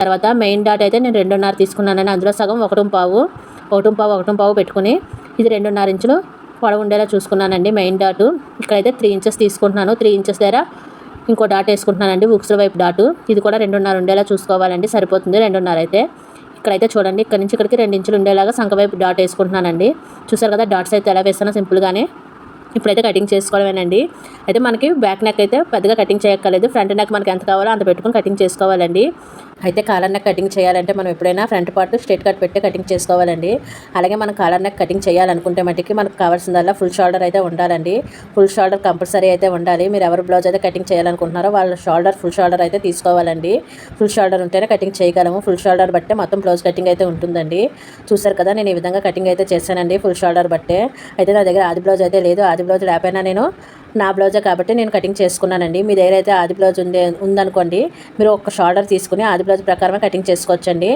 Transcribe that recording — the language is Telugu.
తర్వాత మెయిన్ డాట్ అయితే నేను 2.5 తీసుకున్నానండి. అందులో సగం 1.5 పెట్టుకుని ఇది 2.5 ఇంచులు పొడవు ఉండేలా చూసుకున్నానండి. మెయిన్ డాటు ఇక్కడైతే 3 ఇంచెస్ తీసుకుంటున్నాను. 3 ఇంచెస్ దగ్గర ఇంకో డాట్ వేసుకుంటున్నానండి. ఉక్సుల వైపు డాటు ఇది కూడా 2.5 ఉండేలా చూసుకోవాలండి. సరిపోతుంది 2.5 అయితే. ఇక్కడైతే చూడండి, ఇక్కడ నుంచి ఇక్కడికి 2 ఇంచులు ఉండేలాగా సంఖ వైపు డాట్ వేసుకుంటున్నానండి. చూసారు కదా డాట్స్ అయితే ఎలా వేస్తానో సింపుల్గానే. ఇప్పుడైతే కటింగ్ చేసుకోవడమేనండి. అయితే మనకి బ్యాక్ నెక్ అయితే పెద్దగా కటింగ్ చేయక్కర్లేదు. ఫ్రంట్ నెక్ మనకి ఎంత కావాలో అంత పెట్టుకుని కటింగ్ చేసుకోవాలండి. అయితే కాలర్ నెక్ కటింగ్ చేయాలంటే మనం ఎప్పుడైనా ఫ్రంట్ పార్ట్ స్ట్రైట్ కట్ పెట్టి కటింగ్ చేసుకోవాలండి. అలాగే మనం కాలర్ నెక్ కటింగ్ చేయాలనుకుంటే మట్టికి మనకు కావాల్సిందల్లా ఫుల్ షోల్డర్ అయితే ఉండాలండి. ఫుల్ షోల్డర్ కంపల్సరీ అయితే ఉండాలి. మీరు ఎవరు బ్లౌజ్ అయితే కటింగ్ చేయాలనుకుంటున్నారో వాళ్ళ ఫుల్ షోల్డర్ అయితే తీసుకోవాలండి. ఫుల్ షోల్డర్ ఉంటేనే కటింగ్ చేయగలము. ఫుల్ షోల్డర్ బట్టే మొత్తం బ్లౌజ్ కటింగ్ అయితే ఉంటుందండి. చూసారు కదా నేను ఈ విధంగా కటింగ్ అయితే చేశానండి ఫుల్ షోల్డర్ బట్టే. అయితే నా దగ్గర ఆది బ్లౌజ్ అయితే లేదు. ఆది బ్లౌజ్ లేకపోయినా నేను నా బ్లౌజే కాబట్టి నేను కటింగ్ చేసుకున్నానండి. మీ దగ్గర అయితే ఆది బ్లౌజ్ ఉందనుకోండి, మీరు ఒక షోల్డర్ తీసుకుని ఆది బ్లౌజ్ ప్రకారమే కటింగ్ చేసుకోవచ్చండి.